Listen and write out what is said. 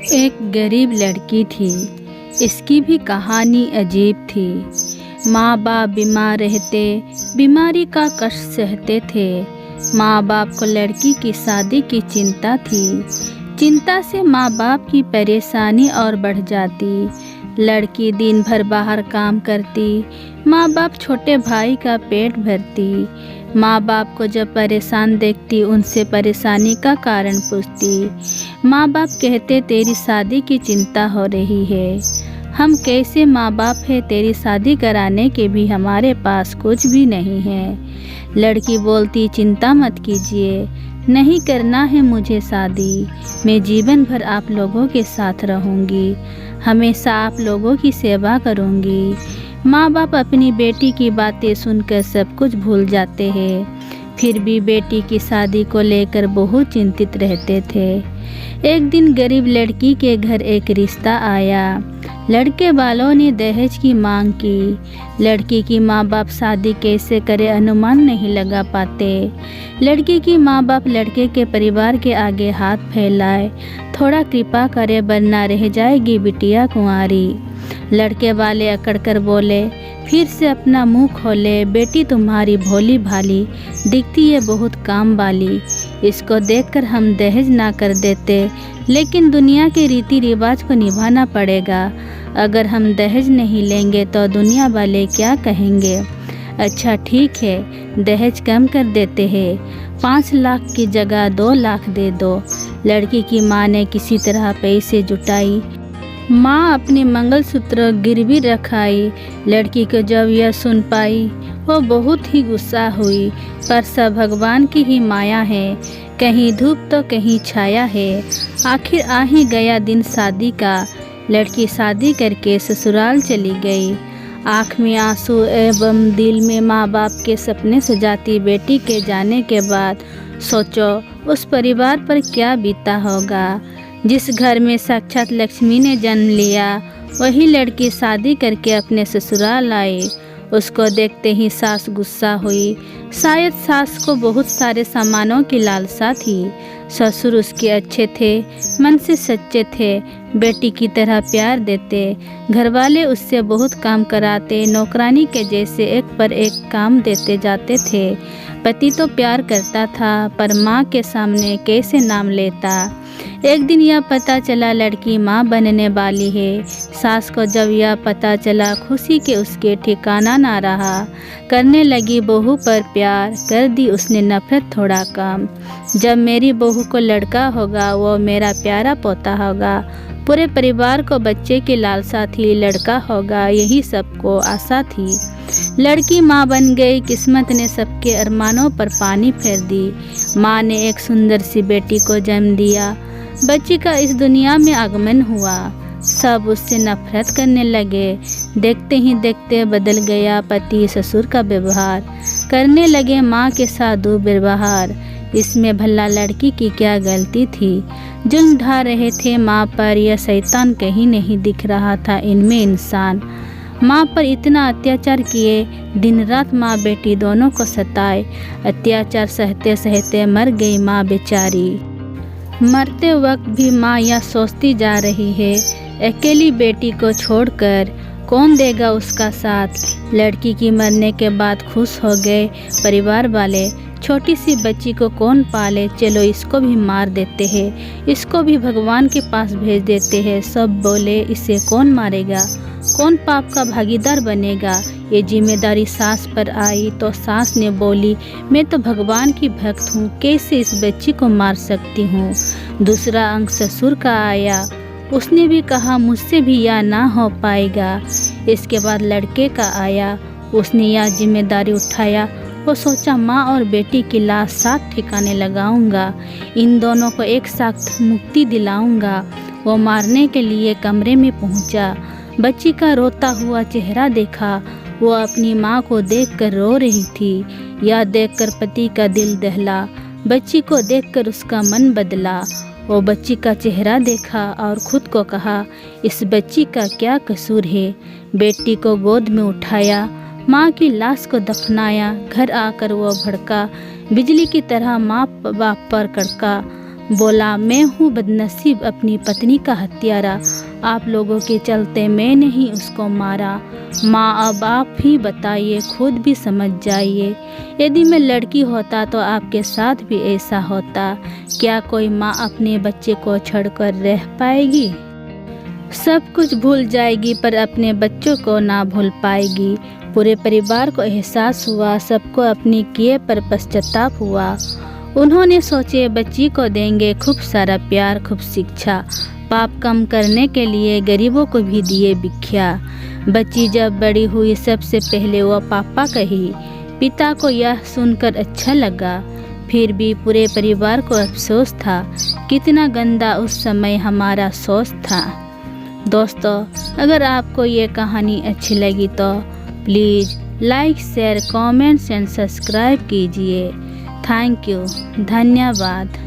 एक गरीब लड़की थी। इसकी भी कहानी अजीब थी। माँ बाप बीमार रहते, बीमारी का कष्ट सहते थे। माँ बाप को लड़की की शादी की चिंता थी। चिंता से माँ बाप की परेशानी और बढ़ जाती। लड़की दिन भर बाहर काम करती, माँ बाप छोटे भाई का पेट भरती। माँ बाप को जब परेशान देखती उनसे परेशानी का कारण पूछती। माँ बाप कहते तेरी शादी की चिंता हो रही है। हम कैसे माँ बाप है, तेरी शादी कराने के भी हमारे पास कुछ भी नहीं है। लड़की बोलती चिंता मत कीजिए, नहीं करना है मुझे शादी। मैं जीवन भर आप लोगों के साथ रहूँगी, हमेशा आप लोगों की सेवा करूँगी। माँ बाप अपनी बेटी की बातें सुनकर सब कुछ भूल जाते हैं, फिर भी बेटी की शादी को लेकर बहुत चिंतित रहते थे। एक दिन गरीब लड़की के घर एक रिश्ता आया। लड़के वालों ने दहेज की मांग की। लड़की की माँ बाप शादी कैसे करे अनुमान नहीं लगा पाते। लड़की की माँ बाप लड़के के परिवार के आगे हाथ फैलाए, थोड़ा कृपा करे वरना रह जाएगी बिटिया कुंवारी। लड़के वाले अकड़ कर बोले, फिर से अपना मुंह खोले, बेटी तुम्हारी भोली भाली दिखती है, बहुत काम वाली। इसको देखकर हम दहेज ना कर देते, लेकिन दुनिया के रीति रिवाज को निभाना पड़ेगा। अगर हम दहेज नहीं लेंगे तो दुनिया वाले क्या कहेंगे। अच्छा ठीक है, दहेज कम कर देते हैं, 5 लाख की जगह 2 लाख दे दो। लड़की की माँ ने किसी तरह पैसे जुटाई। माँ अपने मंगलसूत्र गिरवी रखाई। लड़की को जब यह सुन पाई वो बहुत ही गुस्सा हुई, पर सब भगवान की ही माया है, कहीं धूप तो कहीं छाया है। आखिर आ ही गया दिन शादी का। लड़की शादी करके ससुराल चली गई। आँख में आंसू एवं दिल में माँ बाप के सपने सजाती बेटी के जाने के बाद सोचो उस परिवार पर क्या बीता होगा। जिस घर में साक्षात लक्ष्मी ने जन्म लिया, वही लड़की शादी करके अपने ससुराल आई। उसको देखते ही सास गुस्सा हुई। शायद सास को बहुत सारे सामानों की लालसा थी। ससुर उसके अच्छे थे, मन से सच्चे थे, बेटी की तरह प्यार देते। घरवाले उससे बहुत काम कराते, नौकरानी के जैसे एक पर एक काम देते जाते थे। पति तो प्यार करता था, पर माँ के सामने कैसे नाम लेता। एक दिन यह पता चला लड़की माँ बनने वाली है। सास को जब यह पता चला, खुशी के उसके ठिकाना ना रहा। करने लगी बहू पर प्यार, कर दी उसने नफरत थोड़ा कम। जब मेरी बहू को लड़का होगा, वो मेरा प्यारा पोता होगा। पूरे परिवार को बच्चे की लालसा थी, लड़का होगा, यही सबको आशा थी। लड़की माँ बन गई, किस्मत ने सबके अरमानों पर पानी फेर दी। माँ ने एक सुंदर सी बेटी को जन्म दिया। बच्ची का इस दुनिया में आगमन हुआ। सब उससे नफरत करने लगे। देखते ही देखते बदल गया पति ससुर का व्यवहार। करने लगे माँ के साथ दुर्व्यवहार। इसमें भला लड़की की क्या गलती थी। जुल्म ढा रहे थे माँ पर, यह शैतान कहीं नहीं दिख रहा था इनमें इंसान। माँ पर इतना अत्याचार किए, दिन रात माँ बेटी दोनों को सताए। अत्याचार सहते सहते मर गई माँ बेचारी। मरते वक्त भी माँ यह सोचती जा रही है, अकेली बेटी को छोड़कर कौन देगा उसका साथ। लड़की की मरने के बाद खुश हो गए परिवार वाले। छोटी सी बच्ची को कौन पाले, चलो इसको भी मार देते हैं, इसको भी भगवान के पास भेज देते हैं। सब बोले इसे कौन मारेगा, कौन पाप का भागीदार बनेगा। ये जिम्मेदारी सास पर आई तो सास ने बोली, मैं तो भगवान की भक्त हूँ, कैसे इस बच्ची को मार सकती हूँ। दूसरा अंग ससुर का आया, उसने भी कहा मुझसे भी यह ना हो पाएगा। इसके बाद लड़के का आया, उसने यह जिम्मेदारी उठाया। वो सोचा माँ और बेटी की लाश साथ ठिकाने लगाऊंगा, इन दोनों को एक साथ मुक्ति दिलाऊंगा। वो मारने के लिए कमरे में पहुंचा। बच्ची का रोता हुआ चेहरा देखा। वो अपनी माँ को देखकर रो रही थी। यह देखकर पति का दिल दहला। बच्ची को देखकर उसका मन बदला। वो बच्ची का चेहरा देखा और खुद को कहा, इस बच्ची का क्या कसूर है। बेटी को गोद में उठाया, माँ की लाश को दफनाया। घर आकर वो भड़का, बिजली की तरह माँ बाप पर कड़का। बोला, मैं हूँ बदनसीब अपनी पत्नी का हत्यारा, आप लोगों के चलते मैंने ही उसको मारा। माँ अब आप ही बताइए, खुद भी समझ जाइए, यदि मैं लड़की होता तो आपके साथ भी ऐसा होता। क्या कोई माँ अपने बच्चे को छोड़कर रह पाएगी? सब कुछ भूल जाएगी पर अपने बच्चों को ना भूल पाएगी। पूरे परिवार को एहसास हुआ, सबको अपने किए पर पश्चाताप हुआ। उन्होंने सोचे बच्ची को देंगे खूब सारा प्यार, खूब शिक्षा, पाप कम करने के लिए गरीबों को भी दिए भिक्षा। बच्ची जब बड़ी हुई सबसे पहले वो पापा कही। पिता को यह सुनकर अच्छा लगा, फिर भी पूरे परिवार को अफसोस था। कितना गंदा उस समय हमारा सोच था। दोस्तों, अगर आपको ये कहानी अच्छी लगी तो please like, share, comments and subscribe कीजिए। थैंक यू, धन्यवाद।